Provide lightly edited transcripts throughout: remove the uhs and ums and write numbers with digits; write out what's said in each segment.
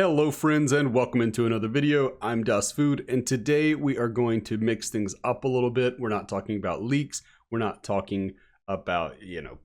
Hello friends and welcome into another video. I'm Das Food and today we are going to mix things up a little bit. We're not talking about leaks. We're not talking about,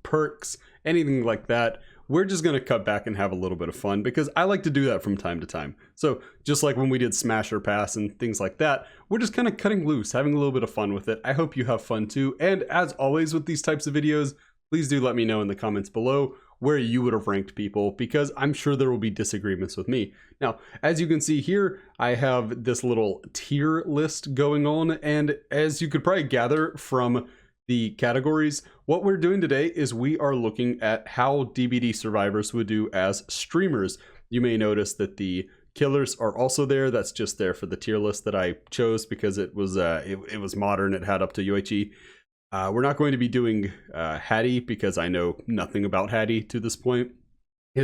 perks, anything like that. We're just going to cut back and have a little bit of fun because I like to do that from time to time. So just like when we did Smash or Pass and things like that, we're just kind of cutting loose, having a little bit of fun with it. I hope you have fun too. And as always with these types of videos, please do let me know in the comments below where you would have ranked people, because I'm sure there will be disagreements with me. Now, as you can see here, I have this little tier list going on, and as you could probably gather from the categories, what we're doing today is we are looking at how DBD survivors would do as streamers. You may notice that the killers are also there. That's just there for the tier list that I chose because it was modern. It had up to Yoichi. We're not going to be doing Hattie because I know nothing about Hattie to this point.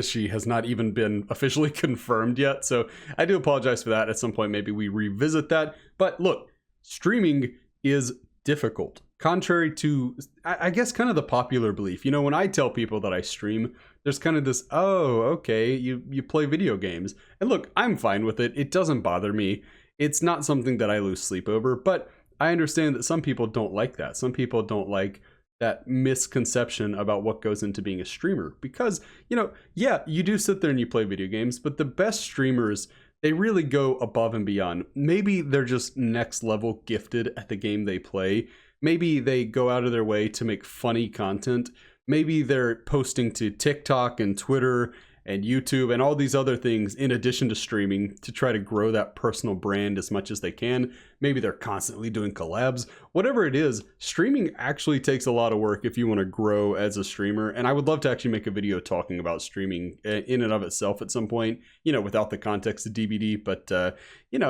She has not even been officially confirmed yet, so I do apologize for that. At some point, maybe we revisit that. But look, streaming is difficult. Contrary to, I guess, kind of the popular belief. When I tell people that I stream, there's kind of this, oh, okay, you play video games. And look, I'm fine with it. It doesn't bother me. It's not something that I lose sleep over, but I understand that some people don't like that. Some people don't like that misconception about what goes into being a streamer because, yeah, you do sit there and you play video games, but the best streamers, they really go above and beyond. Maybe they're just next level gifted at the game they play. Maybe they go out of their way to make funny content. Maybe they're posting to TikTok and Twitter and YouTube and all these other things in addition to streaming to try to grow that personal brand as much as they can. Maybe they're constantly doing collabs. Whatever it is, streaming actually takes a lot of work if you want to grow as a streamer. And I would love to actually make a video talking about streaming in and of itself at some point, without the context of DBD, but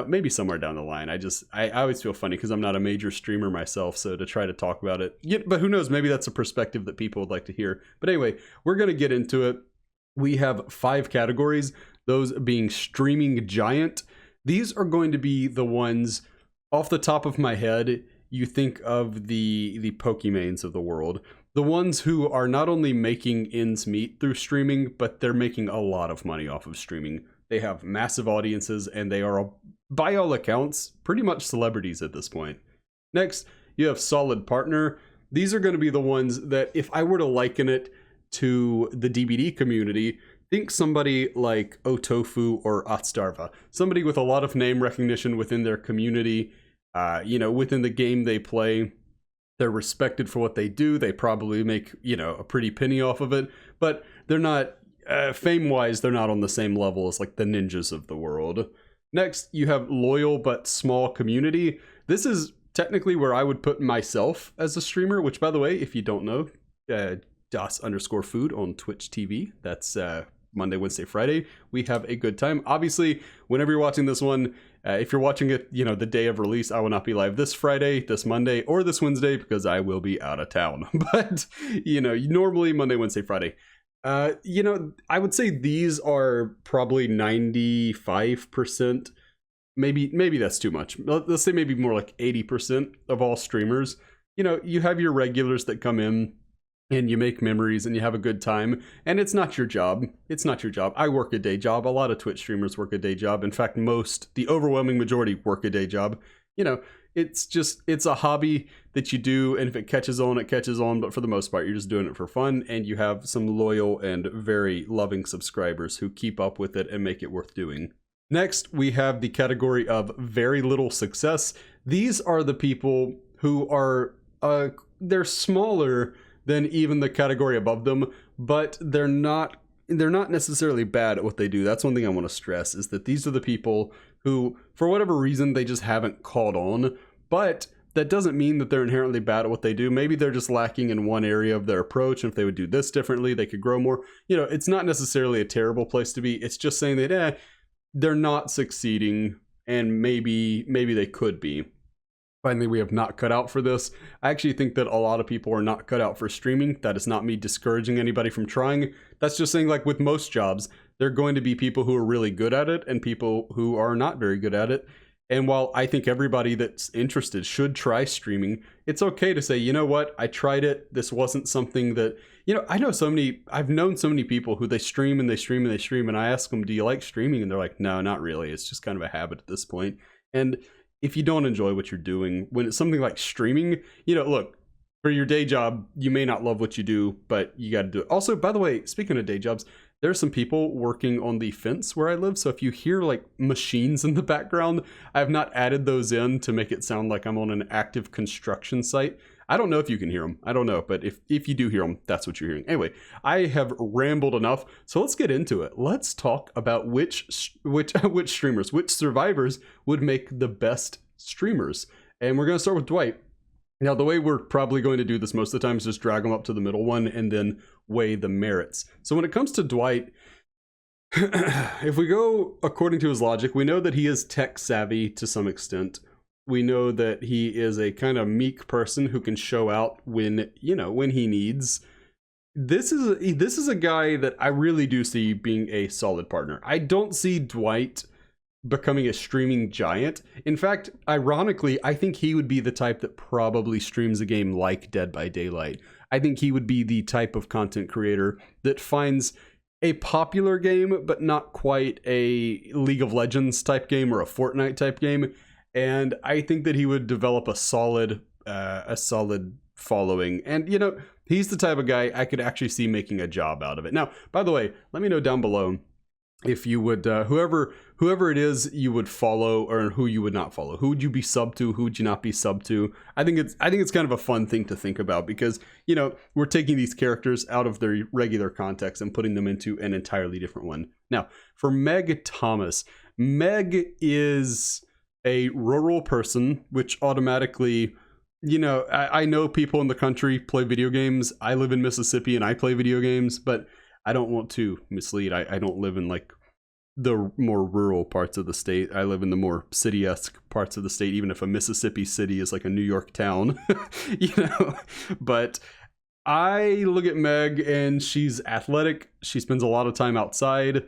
maybe somewhere down the line. I always feel funny because I'm not a major streamer myself, so to try to talk about it, but who knows, maybe that's a perspective that people would like to hear. But anyway, we're going to get into it. We have 5 categories, those being streaming giant. These are going to be the ones off the top of my head. You think of the Pokemanes of the world, the ones who are not only making ends meet through streaming, but they're making a lot of money off of streaming. They have massive audiences and they are, by all accounts, pretty much celebrities at this point. Next, you have solid partner. These are going to be the ones that if I were to liken it to the DBD community, think somebody like Otofu or Atstarva, somebody with a lot of name recognition within their community, within the game they play. They're respected for what they do. They probably make, a pretty penny off of it, but they're not, fame-wise, they're not on the same level as like the ninjas of the world. Next, you have loyal but small community. This is technically where I would put myself as a streamer, which, by the way, if you don't know, Das_food on Twitch TV. That's Monday, Wednesday, Friday. We have a good time. Obviously, whenever you're watching this one, if you're watching it, the day of release, I will not be live this Friday, this Monday, or this Wednesday because I will be out of town. But, normally Monday, Wednesday, Friday. I would say these are probably 95%. Maybe that's too much. Let's say maybe more like 80% of all streamers. You have your regulars that come in and you make memories and you have a good time, and it's not your job. It's not your job. I work a day job. A lot of Twitch streamers work a day job. In fact, the overwhelming majority work a day job. It's a hobby that you do, and if it catches on, it catches on, but for the most part, you're just doing it for fun, and you have some loyal and very loving subscribers who keep up with it and make it worth doing. Next, we have the category of very little success. These are the people who are, they're smaller than even the category above them, but they're not necessarily bad at what they do. That's one thing I want to stress, is that these are the people who, for whatever reason, they just haven't caught on, but that doesn't mean that they're inherently bad at what they do. Maybe they're just lacking in one area of their approach, and if they would do this differently, they could grow more. It's not necessarily a terrible place to be. It's just saying that, they're not succeeding, and maybe they could be. Finally, we have not cut out for this. I actually think that a lot of people are not cut out for streaming. That is not me discouraging anybody from trying. That's just saying, like with most jobs, there are going to be people who are really good at it and people who are not very good at it. And while I think everybody that's interested should try streaming, it's okay to say, you know what, I tried it. This wasn't something that, I've known so many people who they stream and they stream and they stream. And I ask them, do you like streaming? And they're like, no, not really. It's just kind of a habit at this point. And if you don't enjoy what you're doing, when it's something like streaming, look, for your day job, you may not love what you do, but you got to do it. Also, by the way, speaking of day jobs, there's some people working on the fence where I live. So if you hear like machines in the background, I have not added those in to make it sound like I'm on an active construction site. I don't know if you can hear them. I don't know. But if you do hear them, that's what you're hearing. Anyway, I have rambled enough. So let's get into it. Let's talk about which streamers, which survivors would make the best streamers. And we're going to start with Dwight. Now, the way we're probably going to do this most of the time is just drag them up to the middle one and then weigh the merits. So when it comes to Dwight, if we go according to his logic, we know that he is tech savvy to some extent. We know that he is a kind of meek person who can show out when he needs. This is a guy that I really do see being a solid partner. I don't see Dwight becoming a streaming giant. In fact, ironically, I think he would be the type that probably streams a game like Dead by Daylight. I think he would be the type of content creator that finds a popular game, but not quite a League of Legends type game or a Fortnite type game. And I think that he would develop a solid following. And, he's the type of guy I could actually see making a job out of it. Now, by the way, let me know down below if you would, whoever it is you would follow or who you would not follow. Who would you be sub to? Who would you not be sub to? I think it's kind of a fun thing to think about because, we're taking these characters out of their regular context and putting them into an entirely different one. Now, for Meg Thomas, Meg is a rural person, which automatically, I know people in the country play video games. I live in Mississippi and I play video games, but I don't want to mislead. I don't live in like the more rural parts of the state. I live in the more city-esque parts of the state, even if a Mississippi city is like a New York town, But I look at Meg and she's athletic. She spends a lot of time outside.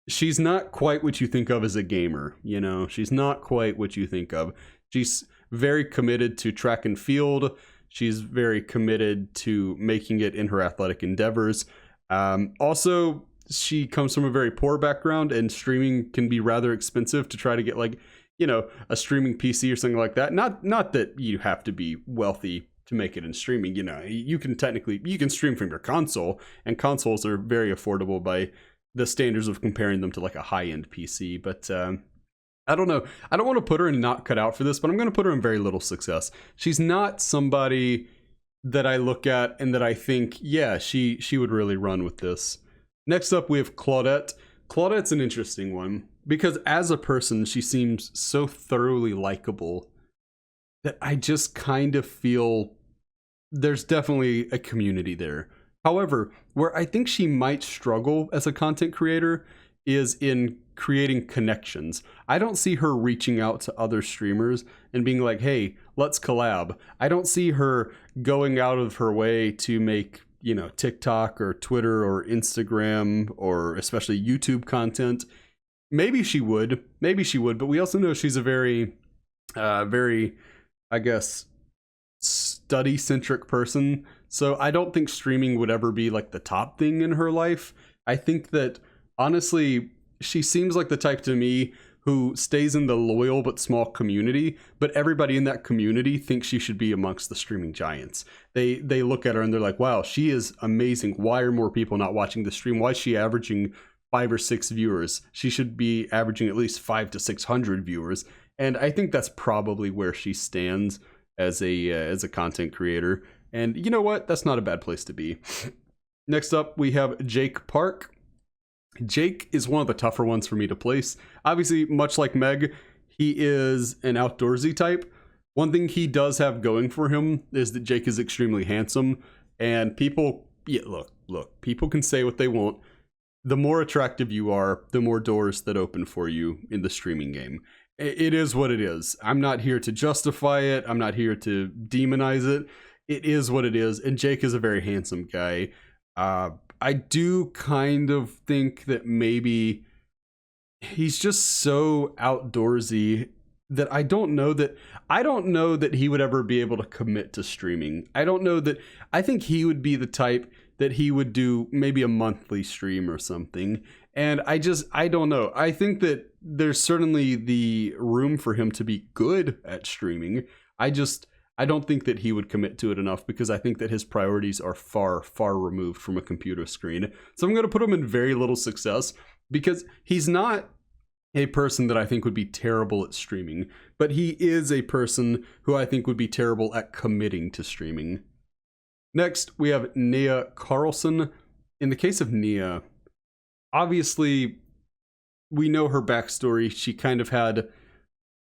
She's not quite what you think of as a gamer, She's not quite what you think of. She's very committed to track and field. She's very committed to making it in her athletic endeavors. Also, she comes from a very poor background, and streaming can be rather expensive to try to get a streaming PC or something like that. Not that you have to be wealthy to make it in streaming. You can stream from your console, and consoles are very affordable by the standards of comparing them to like a high-end PC. But I don't know. I don't want to put her in not cut out for this, but I'm going to put her in very little success. She's not somebody that I look at and that I think, yeah, she would really run with this. Next up, we have Claudette. Claudette's an interesting one because as a person, she seems so thoroughly likable that I just kind of feel there's definitely a community there. However, where I think she might struggle as a content creator is in creating connections. I don't see her reaching out to other streamers and being like, hey, let's collab. I don't see her going out of her way to make, TikTok or Twitter or Instagram or especially YouTube content. Maybe she would, but we also know she's a very, I guess, study-centric person. So I don't think streaming would ever be like the top thing in her life. I think that honestly, she seems like the type to me who stays in the loyal but small community, but everybody in that community thinks she should be amongst the streaming giants. They look at her and they're like, wow, she is amazing. Why are more people not watching the stream? Why is she averaging 5 or 6 viewers? She should be averaging at least 500 to 600 viewers. And I think that's probably where she stands as a content creator. And you know what? That's not a bad place to be. Next up, we have Jake Park. Jake is one of the tougher ones for me to place. Obviously, much like Meg, he is an outdoorsy type. One thing he does have going for him is that Jake is extremely handsome. And people, look, people can say what they want. The more attractive you are, the more doors that open for you in the streaming game. It is what it is. I'm not here to justify it. I'm not here to demonize it. It is what it is. And Jake is a very handsome guy. I do kind of think that maybe he's just so outdoorsy that I don't know that he would ever be able to commit to streaming. I think he would be the type that he would do maybe a monthly stream or something. And I don't know. I think that there's certainly the room for him to be good at streaming. I don't think that he would commit to it enough because I think that his priorities are far, far removed from a computer screen. So I'm going to put him in very little success because he's not a person that I think would be terrible at streaming, but he is a person who I think would be terrible at committing to streaming. Next, we have Nia Carlson. In the case of Nia, obviously, we know her backstory. She kind of had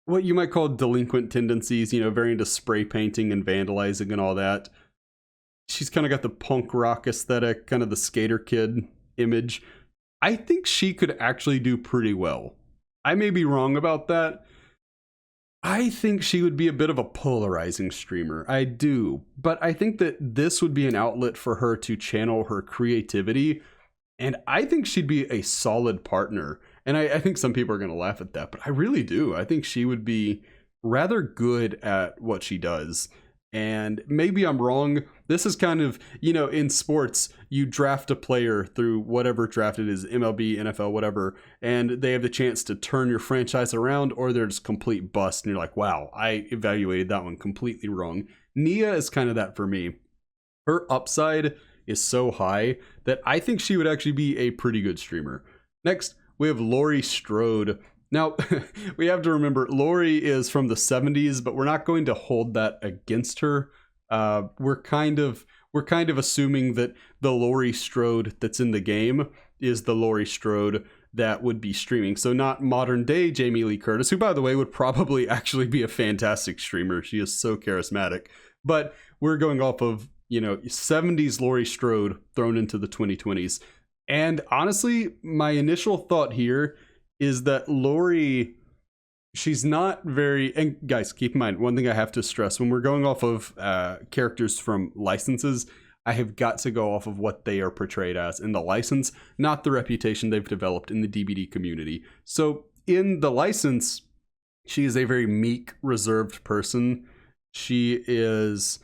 what you might call delinquent tendencies, very into spray painting and vandalizing and all that. She's kind of got the punk rock aesthetic, kind of the skater kid image. I think she could actually do pretty well. I may be wrong about that. I think she would be a bit of a polarizing streamer. I do. But I think that this would be an outlet for her to channel her creativity. And I think she'd be a solid partner. And I think some people are going to laugh at that, but I really do. I think she would be rather good at what she does. And maybe I'm wrong. This is kind of, in sports, you draft a player through whatever draft it is, MLB, NFL, whatever, and they have the chance to turn your franchise around, or they're just complete bust. And you're like, wow, I evaluated that one completely wrong. Nia is kind of that for me. Her upside is so high that I think she would actually be a pretty good streamer. Next, we have Laurie Strode. Now, we have to remember, Laurie is from the 70s, but we're not going to hold that against her. We're kind of assuming that the Laurie Strode that's in the game is the Laurie Strode that would be streaming. So not modern day Jamie Lee Curtis, who, by the way, would probably actually be a fantastic streamer. She is so charismatic. But we're going off of, 70s Laurie Strode thrown into the 2020s. And honestly, my initial thought here is that Laurie, she's not very, and guys, keep in mind, one thing I have to stress, when we're going off of characters from licenses, I have got to go off of what they are portrayed as in the license, not the reputation they've developed in the DBD community. So in the license, she is a very meek, reserved person. She is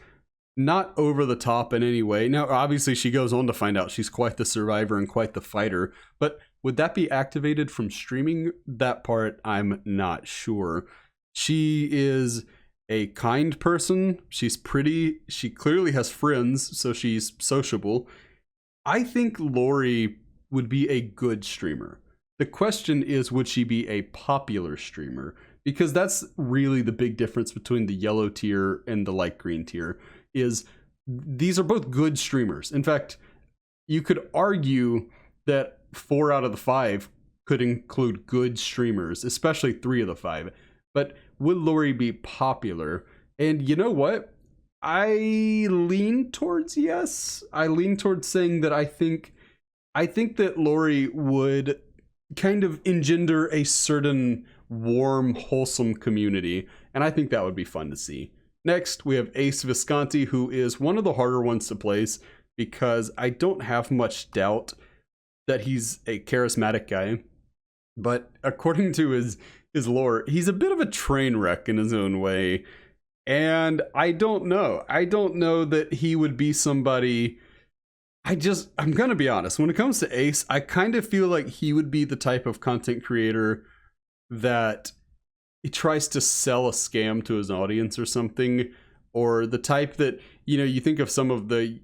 not over the top in any way. Now, obviously, she goes on to find out she's quite the survivor and quite the fighter, but would that be activated from streaming? That part, I'm not sure. She is a kind person. She's pretty. She clearly has friends, so she's sociable. I think Laurie would be a good streamer. The question is, would she be a popular streamer? Because that's really the big difference between the yellow tier and the light green tier, is these are both good streamers. In fact, you could argue that 4 out of the 5 could include good streamers, especially 3 of the 5. But would Laurie be popular? And you know what? I lean towards yes. I lean towards saying that I think that Laurie would kind of engender a certain warm, wholesome community, and I think that would be fun to see. Next, we have Ace Visconti, who is one of the harder ones to place because I don't have much doubt that he's a charismatic guy. But according to his lore, he's a bit of a train wreck in his own way. And I don't know. I don't know that he would be somebody. I'm going to be honest. When it comes to Ace, I kind of feel like he would be the type of content creator that he tries to sell a scam to his audience or something, or the type that, you think of some of the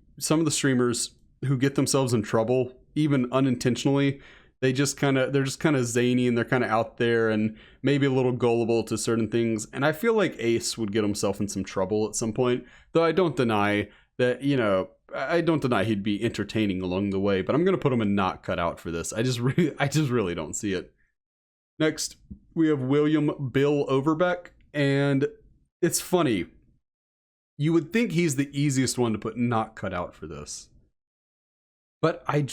streamers who get themselves in trouble, even unintentionally. They're just kind of zany and they're kind of out there and maybe a little gullible to certain things. And I feel like Ace would get himself in some trouble at some point, though I don't deny that, I don't deny he'd be entertaining along the way, but I'm going to put him in not cut out for this. I just really don't see it. Next, we have William Bill Overbeck, and it's funny. You would think he's the easiest one to put not cut out for this. But I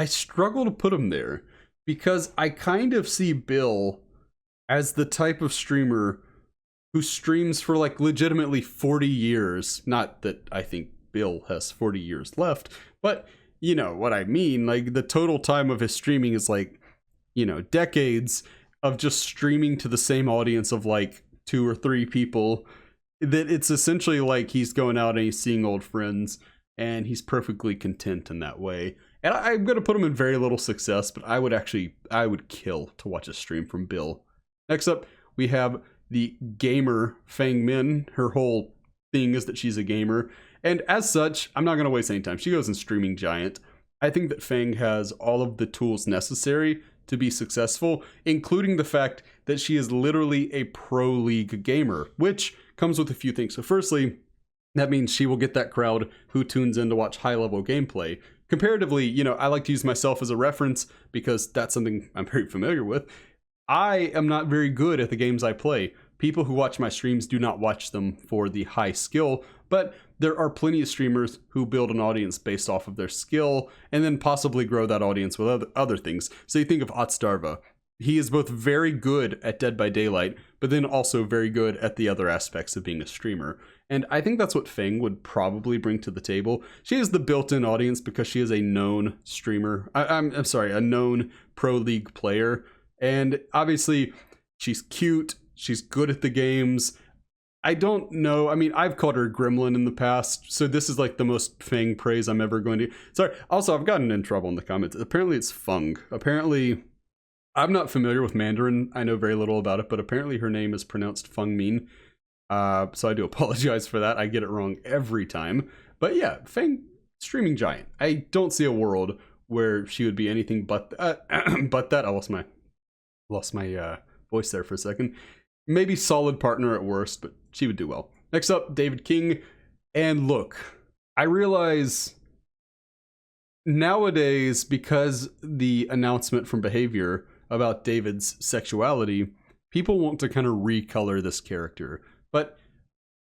struggle to put him there because I kind of see Bill as the type of streamer who streams for like legitimately 40 years. Not that I think Bill has 40 years left, but you know what I mean. Like the total time of his streaming is like, decades of just streaming to the same audience of like 2 or 3 people, that it's essentially like he's going out and he's seeing old friends, and he's perfectly content in that way. And I'm going to put him in very little success, but I would kill to watch a stream from Bill. Next up, we have the gamer Feng Min. Her whole thing is that she's a gamer. And as such, I'm not going to waste any time. She goes in streaming giant. I think that Feng has all of the tools necessary to be successful, including the fact that she is literally a pro league gamer, which comes with a few things. So firstly, that means she will get that crowd who tunes in to watch high-level gameplay. Comparatively, I like to use myself as a reference because that's something I'm very familiar with. I am not very good at the games I play. People who watch my streams do not watch them for the high skill, but there are plenty of streamers who build an audience based off of their skill and then possibly grow that audience with other things. So you think of Otstarva. He is both very good at Dead by Daylight, but then also very good at the other aspects of being a streamer. And I think that's what Feng would probably bring to the table. She is the built-in audience because she is a known streamer. I'm sorry, a known pro league player. And obviously, she's cute. She's good at the games. I don't know. I mean, I've called her Gremlin in the past, so this is like the most Feng praise I'm ever going to. Sorry. Also, I've gotten in trouble in the comments. Apparently, it's Feng. Apparently, I'm not familiar with Mandarin. I know very little about it, but apparently her name is pronounced Feng Min. So I do apologize for that. I get it wrong every time. But yeah, Feng, streaming giant. I don't see a world where she would be anything but but that. I lost my voice there for a second. Maybe solid partner at worst, but she would do well. Next up, David King. And look, I realize nowadays, because the announcement from Behavior about David's sexuality, people want to kind of recolor this character. But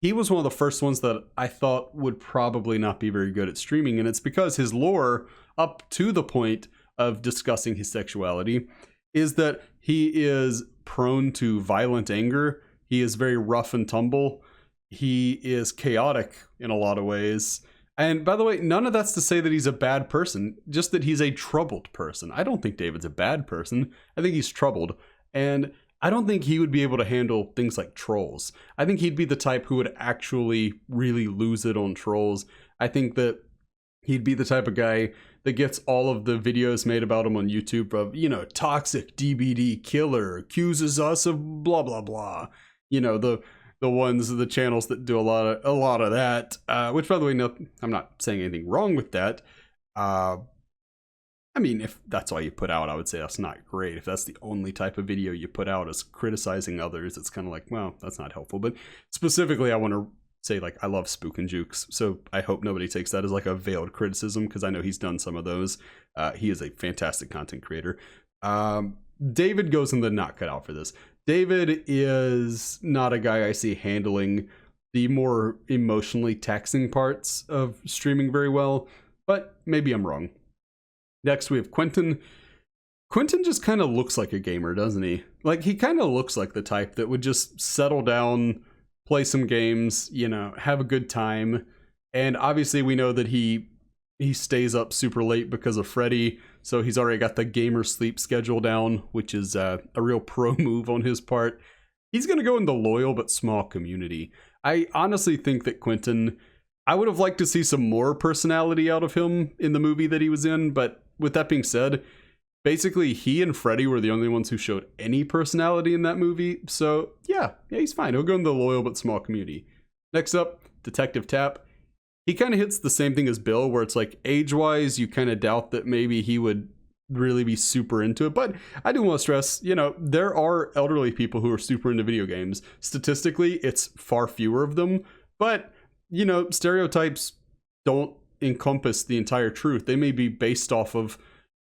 he was one of the first ones that I thought would probably not be very good at streaming, and it's because his lore, up to the point of discussing his sexuality, is that he is prone to violent anger. He is very rough and tumble. He is chaotic in a lot of ways. And by the way, none of that's to say that he's a bad person, just that he's a troubled person. I don't think David's a bad person. I think he's troubled. And I don't think he would be able to handle things like trolls. I think he'd be the type who would actually really lose it on trolls. I think that he'd be the type of guy that gets all of the videos made about him on YouTube of, toxic DBD killer, accuses us of blah, blah, blah. The channels that do a lot of that, which, by the way, no, I'm not saying anything wrong with that. I mean, if that's all you put out, I would say that's not great. If that's the only type of video you put out is criticizing others, it's kind of like, well, that's not helpful. But specifically, I want to say, I love Spook and Jukes, so I hope nobody takes that as like a veiled criticism, because I know he's done some of those. He is a fantastic content creator. David goes in the not cut out for this. David is not a guy I see handling the more emotionally taxing parts of streaming very well, but maybe I'm wrong. Next, we have Quentin. Quentin just kind of looks like a gamer, doesn't he? He kind of looks like the type that would just settle down, play some games, have a good time. And obviously we know that he stays up super late because of Freddy, so he's already got the gamer sleep schedule down, which is a real pro move on his part. He's going to go in the loyal but small community. I honestly think that Quentin, I would have liked to see some more personality out of him in the movie that he was in, but with that being said, basically he and Freddy were the only ones who showed any personality in that movie, so yeah, he's fine. He'll go in the loyal but small community. Next up, Detective Tapp. He kind of hits the same thing as Bill, where it's like, age-wise, you kind of doubt that maybe he would really be super into it. But I do want to stress, there are elderly people who are super into video games. Statistically, it's far fewer of them. But, stereotypes don't encompass the entire truth. They may be based off of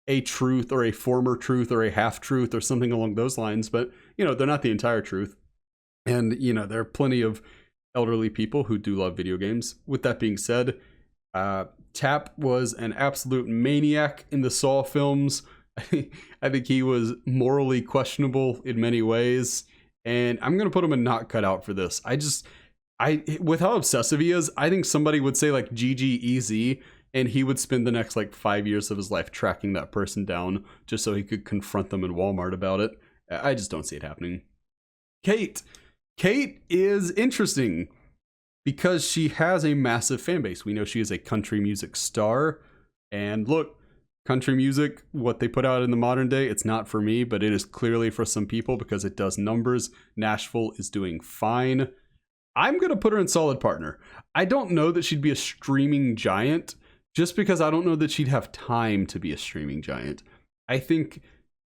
a truth or a former truth or a half-truth or something along those lines. But, they're not the entire truth. And, there are plenty of elderly people who do love video games. With that being said, Tapp was an absolute maniac in the Saw films. I think he was morally questionable in many ways, and I'm gonna put him a not cut out for this. With how obsessive he is, I think somebody would say like GG easy and he would spend the next like 5 years of his life tracking that person down just so he could confront them in Walmart about it. I just don't see it happening. Kate is interesting because she has a massive fan base. We know she is a country music star, and look, country music, what they put out in the modern day, it's not for me, but it is clearly for some people because it does numbers. Nashville is doing fine. I'm going to put her in solid partner. I don't know that she'd be a streaming giant just because I don't know that she'd have time to be a streaming giant. I think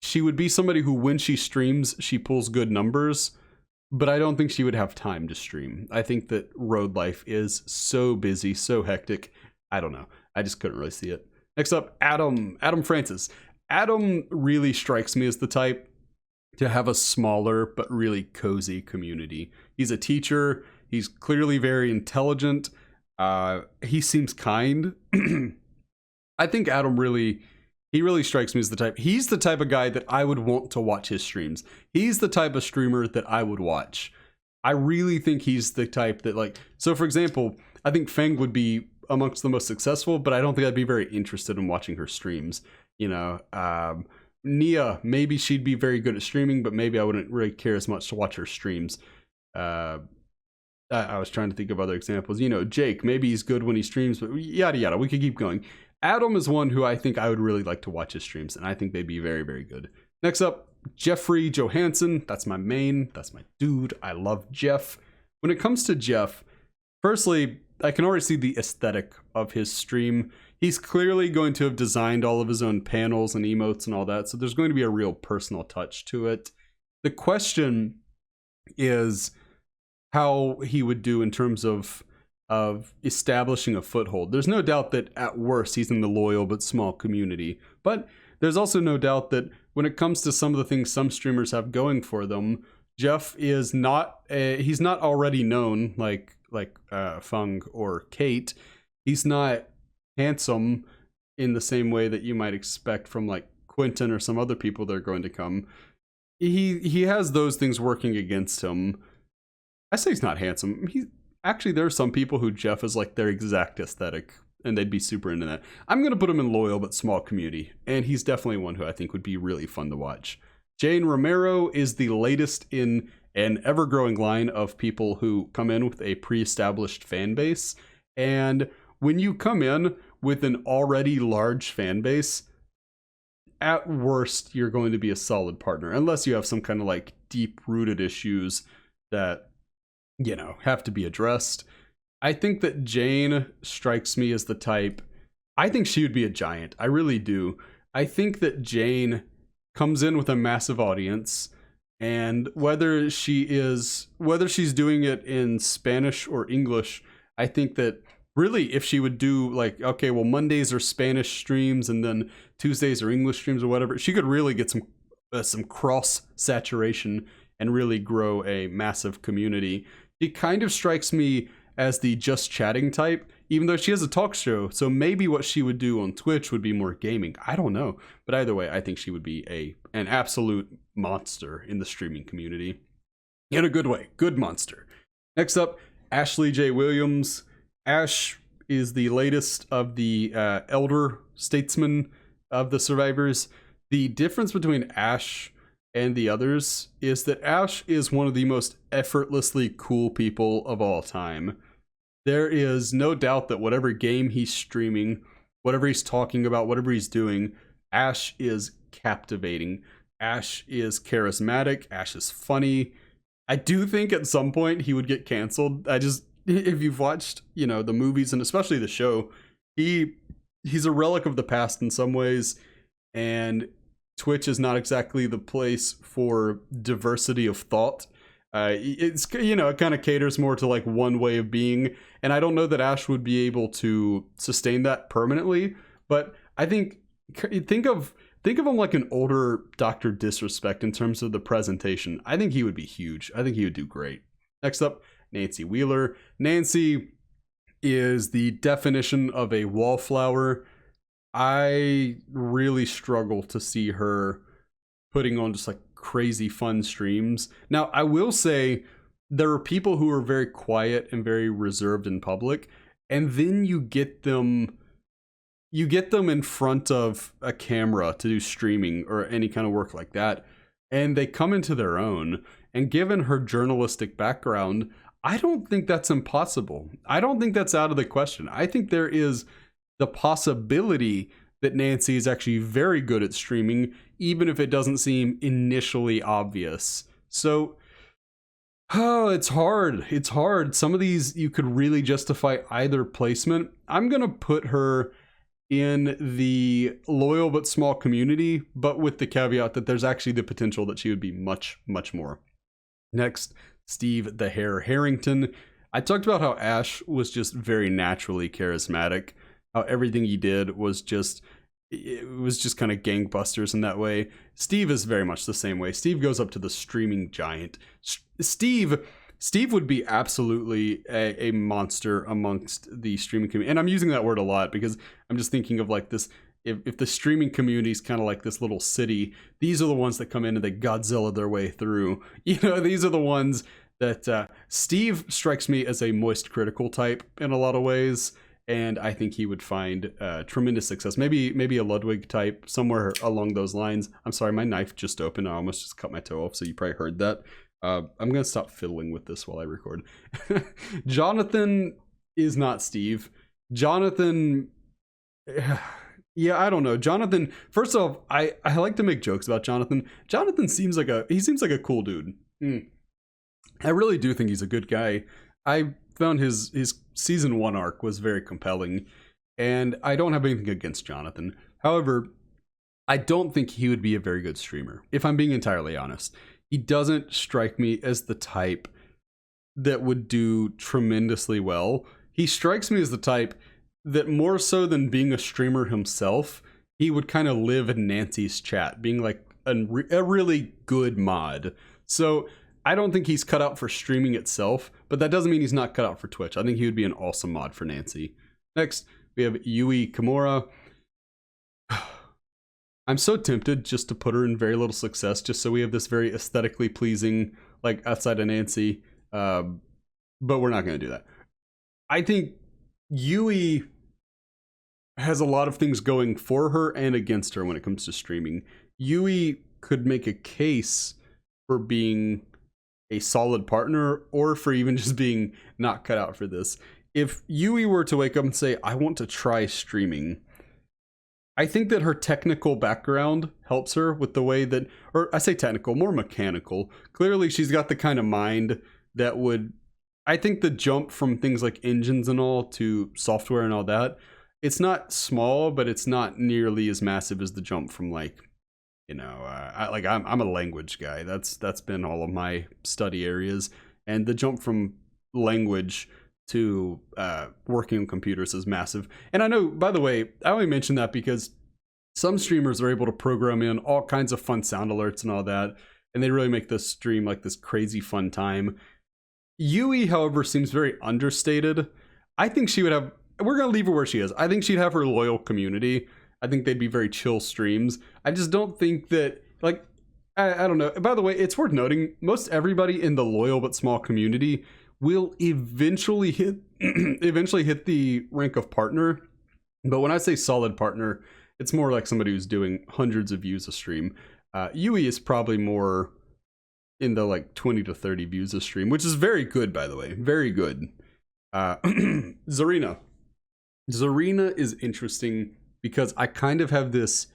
she would be somebody who, when she streams, she pulls good numbers, but I don't think she would have time to stream. I think that road life is so busy, so hectic. I don't know. I just couldn't really see it. Next up, Adam Francis. Adam really strikes me as the type to have a smaller but really cozy community. He's a teacher. He's clearly very intelligent. He seems kind. I think Adam really strikes me as the type. He's the type of guy that I would want to watch his streams. He's the type of streamer that I would watch. I really think he's the type that, like, so for example, I think Feng would be amongst the most successful, but I don't think I'd be very interested in watching her streams. You know, Nia, maybe she'd be very good at streaming, but maybe I wouldn't really care as much to watch her streams. I was trying to think of other examples. You know, Jake, maybe he's good when he streams, but yada yada. We could keep going. Adam is one who I think I would really like to watch his streams, and I think they'd be very, very good. Next up, Jeffrey Johansson. That's my main. That's my dude. I love Jeff. When it comes to Jeff, firstly, I can already see the aesthetic of his stream. He's clearly going to have designed all of his own panels and emotes and all that, so there's going to be a real personal touch to it. The question is how he would do in terms of establishing a foothold. There's no doubt that at worst he's in the loyal but small community, but there's also no doubt that when it comes to some of the things some streamers have going for them, Jeff is not he's not already known like Feng or Kate. He's not handsome in the same way that you might expect from like Quentin or some other people that are going to come. He has those things working against him. I say he's not handsome. Actually, there are some people who Jeff is like their exact aesthetic, and they'd be super into that. I'm going to put him in loyal but small community, and he's definitely one who I think would be really fun to watch. Jane Romero is the latest in an ever-growing line of people who come in with a pre-established fan base, and when you come in with an already large fan base, at worst, you're going to be a solid partner, unless you have some kind of like deep-rooted issues that, you know, have to be addressed. I think that Jane strikes me as the type. I think she would be a giant. I really do. I think that Jane comes in with a massive audience, and whether she's doing it in Spanish or English, I think that really if she would do like, okay, well, Mondays are Spanish streams and then Tuesdays are English streams or whatever, she could really get some cross saturation and really grow a massive community. She kind of strikes me as the just chatting type, even though she has a talk show. So maybe what she would do on Twitch would be more gaming. I don't know. But either way, I think she would be an absolute monster in the streaming community. In a good way. Good monster. Next up, Ashley J. Williams. Ash is the latest of the elder statesmen of the survivors. The difference between Ash and the others is that Ash is one of the most effortlessly cool people of all time. There is no doubt that whatever game he's streaming, whatever he's talking about, whatever he's doing, Ash is captivating. Ash is charismatic. Ash is funny. I do think at some point he would get canceled. If you've watched, you know, the movies and especially the show, he's a relic of the past in some ways, and Twitch is not exactly the place for diversity of thought. It's, you know, it kind of caters more to like one way of being, and I don't know that Ash would be able to sustain that permanently. But I think of him like an older Dr. Disrespect in terms of the presentation. I think he would be huge. I think he would do great. Next up, Nancy Wheeler. Nancy is the definition of a wallflower. I really struggle to see her putting on just like crazy fun streams. Now, I will say there are people who are very quiet and very reserved in public, and then you get them you get them in front of a camera to do streaming or any kind of work like that, and they come into their own. And given her journalistic background, I don't think that's impossible. I don't think that's out of the question. I think there is the possibility that Nancy is actually very good at streaming, even if it doesn't seem initially obvious. So, oh, it's hard. It's hard. Some of these you could really justify either placement. I'm going to put her in the loyal but small community, but with the caveat that there's actually the potential that she would be much, much more. Next, Steve the Hare Harrington. I talked about how Ash was just very naturally charismatic, how everything he did was just, it was just kind of gangbusters in that way. Steve is very much the same way. Steve goes up to the streaming giant. Steve would be absolutely a monster amongst the streaming community. And I'm using that word a lot because I'm just thinking of like this, if the streaming community is kind of like this little city, these are the ones that come in and they Godzilla their way through. You know, these are the ones that Steve strikes me as a moist critical type in a lot of ways. And I think he would find tremendous success. Maybe a Ludwig type, somewhere along those lines. I'm sorry, my knife just opened. I almost just cut my toe off, so you probably heard that. I'm going to stop fiddling with this while I record. Jonathan is not Steve. Jonathan, yeah, I don't know. Jonathan, first off, I like to make jokes about Jonathan. Jonathan seems like a cool dude. I really do think he's a good guy. I found his season 1 arc was very compelling, and I don't have anything against Jonathan. However, I don't think he would be a very good streamer, if I'm being entirely honest. He doesn't strike me as the type that would do tremendously well. He strikes me as the type that, more so than being a streamer himself, he would kind of live in Nancy's chat, being like a really good mod. So I don't think he's cut out for streaming itself, but that doesn't mean he's not cut out for Twitch. I think he would be an awesome mod for Nancy. Next, we have Yui Kimura. I'm so tempted just to put her in very little success, just so we have this very aesthetically pleasing, like, outside of Nancy, but we're not going to do that. I think Yui has a lot of things going for her and against her when it comes to streaming. Yui could make a case for being a solid partner, or for even just being not cut out for this. If Yui were to wake up and say, I want to try streaming, I think that her technical background helps her with the way that, or I say technical, more mechanical. Clearly, she's got the kind of mind that would, I think the jump from things like engines and all to software and all that, it's not small, but it's not nearly as massive as the jump from, like, you know, I'm a language guy. That's been all of my study areas, and the jump from language to working on computers is massive. And I know, by the way, I only mention that because some streamers are able to program in all kinds of fun sound alerts and all that, and they really make this stream like this crazy fun time. Yui, however, seems very understated. I think she would have, we're going to leave her where she is. I think she'd have her loyal community. I think they'd be very chill streams. I just don't think that, like, I don't know. By the way, it's worth noting, most everybody in the loyal but small community will eventually hit the rank of partner. But when I say solid partner, it's more like somebody who's doing hundreds of views a stream. Yui is probably more in the like 20 to 30 views a stream, which is very good, by the way. Very good. Zarina. Zarina is interesting because I kind of have this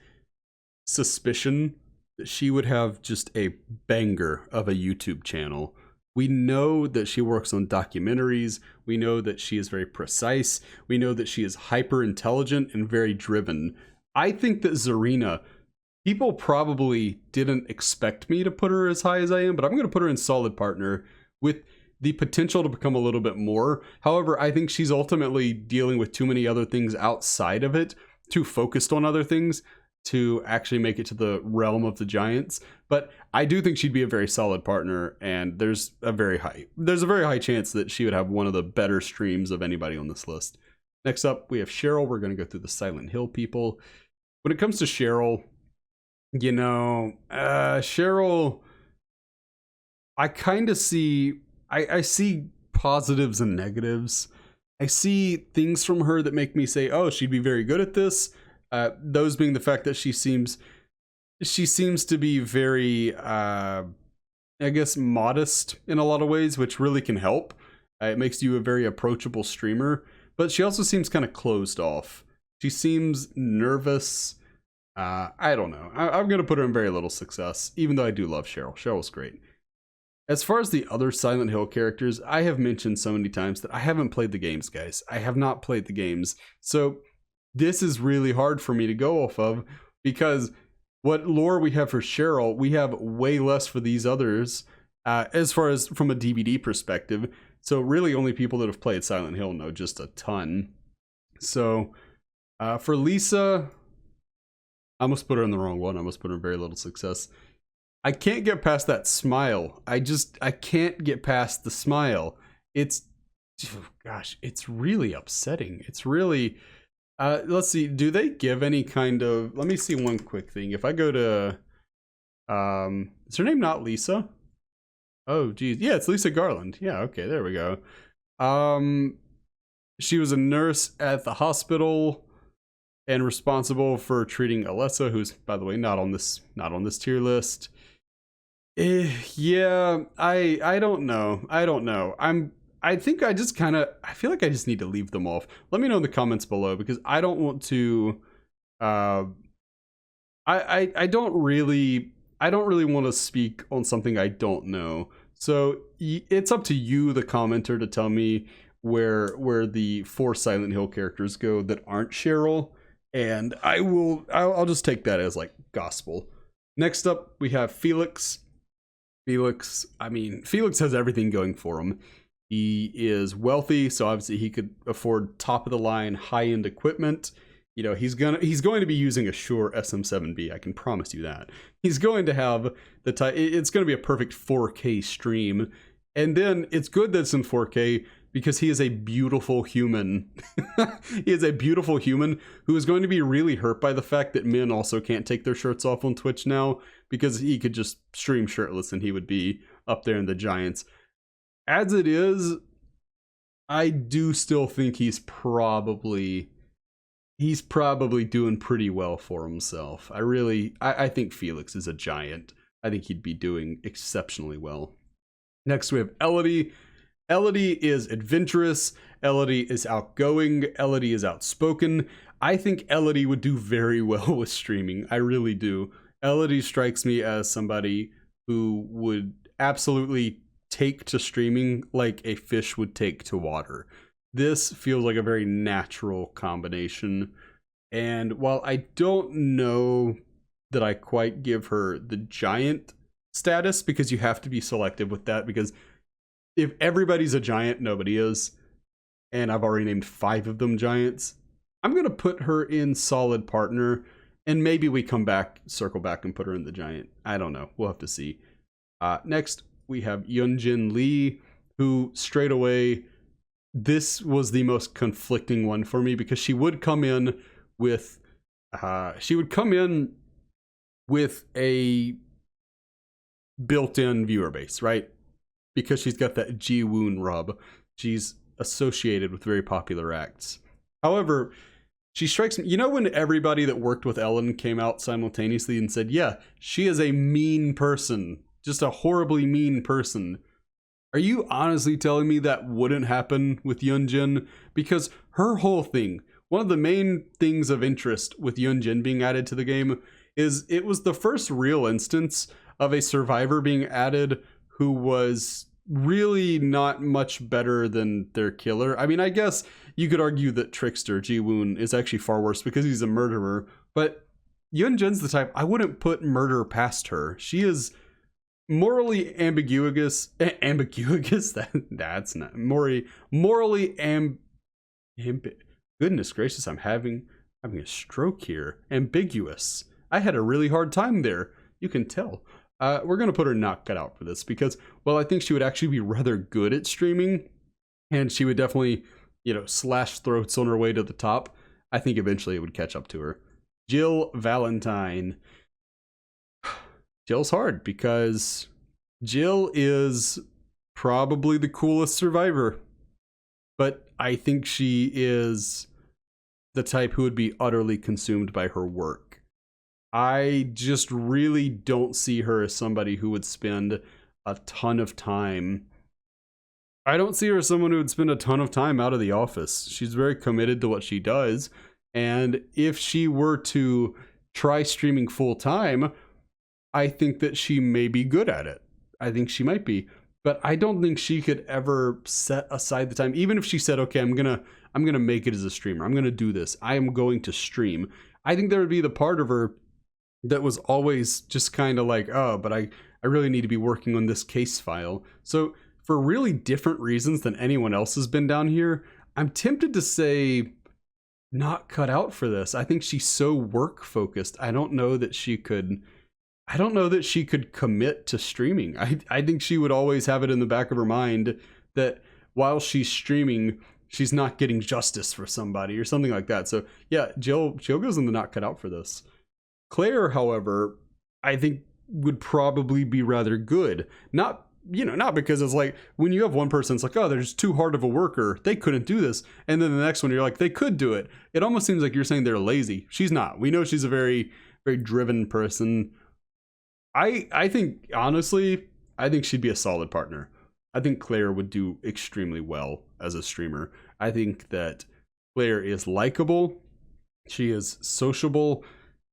suspicion that she would have just a banger of a YouTube channel. We know that she works on documentaries. We know that she is very precise. We know that she is hyper intelligent and very driven. I think that Zarina, people probably didn't expect me to put her as high as I am, but I'm going to put her in solid partner with the potential to become a little bit more. However, I think she's ultimately dealing with too many other things outside of it, too focused on other things to actually make it to the realm of the giants. But I do think she'd be a very solid partner, and there's a very high chance that she would have one of the better streams of anybody on this list. Next up, we have Cheryl. We're going to go through the Silent Hill people. When it comes to Cheryl, you know, Cheryl, I kind of see, I see positives and negatives. I see things from her that make me say, oh, she'd be very good at this. Those being the fact that she seems to be very, I guess, modest in a lot of ways, which really can help. It makes you a very approachable streamer, but she also seems kind of closed off. She seems nervous. I don't know. I'm going to put her in very little success, even though I do love Cheryl. Cheryl's great. As far as the other Silent Hill characters, I have mentioned so many times that I haven't played the games, guys. I have not played the games. So this is really hard for me to go off of, because what lore we have for Cheryl, we have way less for these others, as far as from a DBD perspective. So really only people that have played Silent Hill know just a ton. So for Lisa, I almost put her in the wrong one. I almost put her in very little success. I can't get past that smile. I can't get past the smile. It's, oh gosh, it's really upsetting. It's really, let's see, do they give any kind of, let me see one quick thing. If I go to, is her name not Lisa? Oh, geez. Yeah, it's Lisa Garland. Yeah, okay, there we go. She was a nurse at the hospital and responsible for treating Alessa, who's, by the way, not on this tier list. Yeah, I don't know. I think I just kind of, I feel like I just need to leave them off. Let me know in the comments below, because I don't want to, I don't really want to speak on something I don't know. So it's up to you, the commenter, to tell me where the 4 Silent Hill characters go that aren't Cheryl, and I'll just take that as like gospel. Next up, we have Felix. Felix has everything going for him. He is wealthy, so obviously he could afford top of the line, high-end equipment. You know, he's going to be using a Shure SM7B. I can promise you that. He's going to have it's going to be a perfect 4K stream. And then it's good that it's in 4K, because he is a beautiful human. He is a beautiful human who is going to be really hurt by the fact that men also can't take their shirts off on Twitch now, because he could just stream shirtless and he would be up there in the giants. As it is, I do still think he's probably doing pretty well for himself. I think Felix is a giant. I think he'd be doing exceptionally well. Next we have Elodie. Elodie is adventurous. Elodie is outgoing. Elodie is outspoken. I think Elodie would do very well with streaming. I really do. Elodie strikes me as somebody who would absolutely take to streaming like a fish would take to water. This feels like a very natural combination. And while I don't know that I quite give her the giant status, because you have to be selective with that, because if everybody's a giant, nobody is. And I've already named 5 of them giants. I'm going to put her in solid partner, and maybe we circle back and put her in the giant. I don't know. We'll have to see. Next, we have Yun-Jin Lee, who straight away, this was the most conflicting one for me, because she would come in with a built-in viewer base, right? Because she's got that Ji-woon rub. She's associated with very popular acts. However, she strikes me, you know, when everybody that worked with Ellen came out simultaneously and said, yeah, she is a mean person, just a horribly mean person. Are you honestly telling me that wouldn't happen with Yun-Jin? Because her whole thing, one of the main things of interest with Yun-Jin being added to the game is it was the first real instance of a survivor being added who was really not much better than their killer. I mean, I guess you could argue that Trickster Ji-woon is actually far worse because he's a murderer, but Yun-Jin's the type I wouldn't put murder past her. She is morally ambiguous. That's not goodness gracious, I'm having a stroke here. Ambiguous. I had a really hard time there. You can tell. We're going to put her not cut out for this because, well, I think she would actually be rather good at streaming, and she would definitely, slash throats on her way to the top. I think eventually it would catch up to her. Jill Valentine. Jill's hard because Jill is probably the coolest survivor, but I think she is the type who would be utterly consumed by her work. I just really don't see her as somebody who would spend a ton of time. I don't see her as someone who would spend a ton of time out of the office. She's very committed to what she does. And if she were to try streaming full time, I think that she may be good at it. I think she might be. But I don't think she could ever set aside the time. Even if she said, okay, I'm gonna make it as a streamer. I'm gonna do this. I am going to stream. I think there would be the part of her that was always just kind of like, oh, but I really need to be working on this case file. So for really different reasons than anyone else has been down here, I'm tempted to say not cut out for this. I think she's so work focused. I don't know that she could commit to streaming. I think she would always have it in the back of her mind that while she's streaming, she's not getting justice for somebody or something like that. So yeah, Jill goes in the not cut out for this. Claire, however, I think would probably be rather good. Not because it's like when you have one person, it's like, oh, they're just too hard of a worker. They couldn't do this. And then the next one, you're like, they could do it. It almost seems like you're saying they're lazy. She's not. We know she's a very, very driven person. I think, honestly, I think she'd be a solid partner. I think Claire would do extremely well as a streamer. I think that Claire is likable. She is sociable.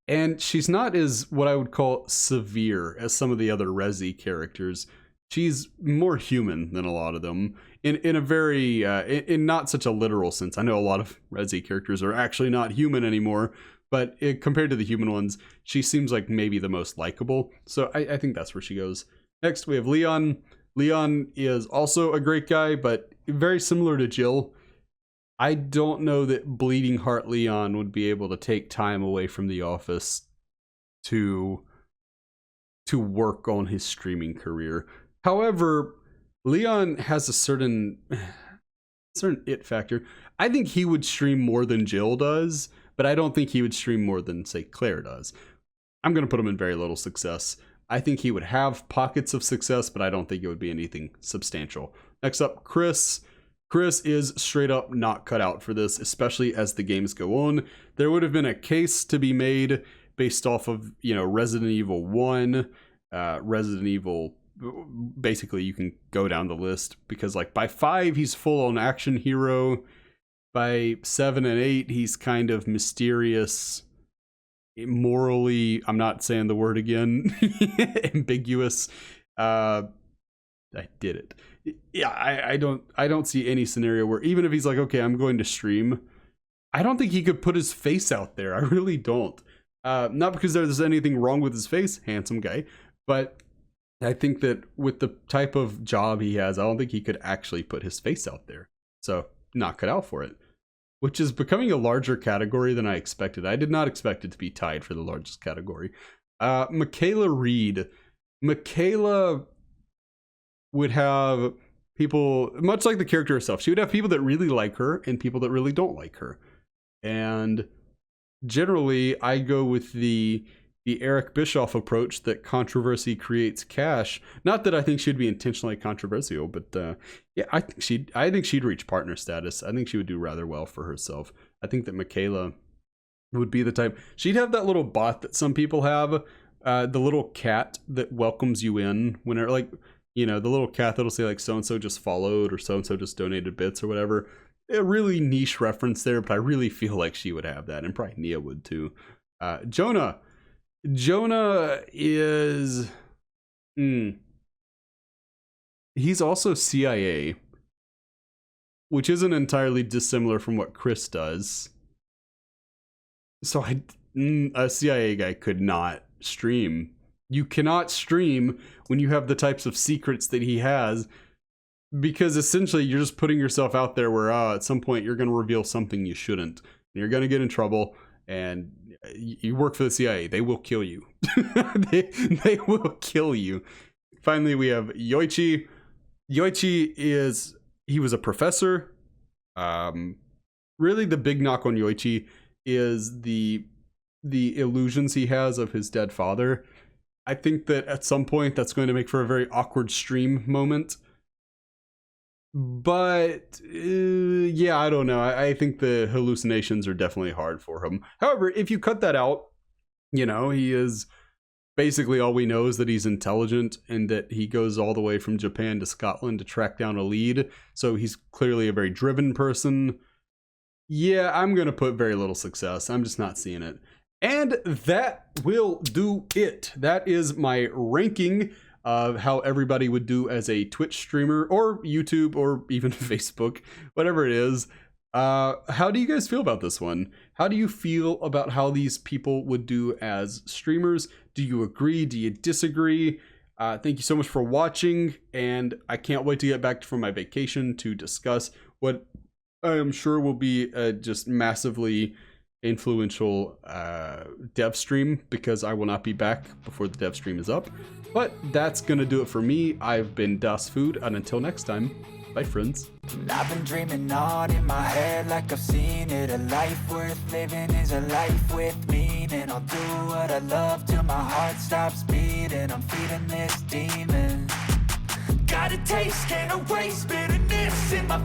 And she's not as what I would call severe as some of the other Resi characters. She's more human than a lot of them in a very, in not such a literal sense. I know a lot of Resi characters are actually not human anymore, but compared to the human ones, she seems like maybe the most likable. So I think that's where she goes. Next, we have Leon. Leon is also a great guy, but very similar to Jill. I don't know that Bleeding Heart Leon would be able to take time away from the office to work on his streaming career. However, Leon has a certain it factor. I think he would stream more than Jill does, but I don't think he would stream more than, say, Claire does. I'm going to put him in very little success. I think he would have pockets of success, but I don't think it would be anything substantial. Next up, Chris. Chris is straight up not cut out for this, especially as the games go on. There would have been a case to be made based off of, Resident Evil 1, Resident Evil. Basically, you can go down the list because, like, by 5, he's full-on action hero. By 7 and 8, he's kind of mysterious, morally, I'm not saying the word again, ambiguous. I did it. Yeah, I don't see any scenario where, even if he's like, okay, I'm going to stream, I don't think he could put his face out there. I really don't. Not because there's anything wrong with his face, handsome guy, but I think that with the type of job he has, I don't think he could actually put his face out there. So, not cut out for it. Which is becoming a larger category than I expected. I did not expect it to be tied for the largest category. Mikaela Reed. Mikaela would have people, much like the character herself, she would have people that really like her and people that really don't like her. And generally, I go with the Eric Bischoff approach that controversy creates cash. Not that I think she'd be intentionally controversial, but yeah, I think she'd reach partner status. I think she would do rather well for herself. I think that Mikaela would be the type. She'd have that little bot that some people have, the little cat that welcomes you in whenever, like, the little cat that'll say like so-and-so just followed or so-and-so just donated bits or whatever. A really niche reference there, but I really feel like she would have that, and probably Nia would too. Jonah. Jonah is... He's also CIA, which isn't entirely dissimilar from what Chris does. So a CIA guy could not stream. You cannot stream when you have the types of secrets that he has, because essentially you're just putting yourself out there where at some point you're going to reveal something you shouldn't. And you're going to get in trouble, and you work for the CIA. They will kill you. they will kill you. Finally, we have Yoichi. Yoichi he was a professor. Really the big knock on Yoichi is the illusions he has of his dead father. I think that at some point that's going to make for a very awkward stream moment. But yeah, I don't know. I think the hallucinations are definitely hard for him. However, if you cut that out, you know, he is basically all we know is that he's intelligent and that he goes all the way from Japan to Scotland to track down a lead. So he's clearly a very driven person. Yeah, I'm going to put very little success. I'm just not seeing it. And that will do it. That is my ranking of how everybody would do as a Twitch streamer or YouTube or even Facebook, whatever it is. How do you guys feel about this one? How do you feel about how these people would do as streamers? Do you agree? Do you disagree? Thank you so much for watching, and I can't wait to get back from my vacation to discuss what I am sure will be a just massively influential dev stream, because I will not be back before the dev stream is up. But that's gonna do it for me. I've been Das Food, and until next time, bye friends. I've been dreaming on in my head like I've seen it. A life worth living is a life with meaning. I'll do what I love till my heart stops beating. I'm feeding this demon. Got a taste, can't erase bitterness in my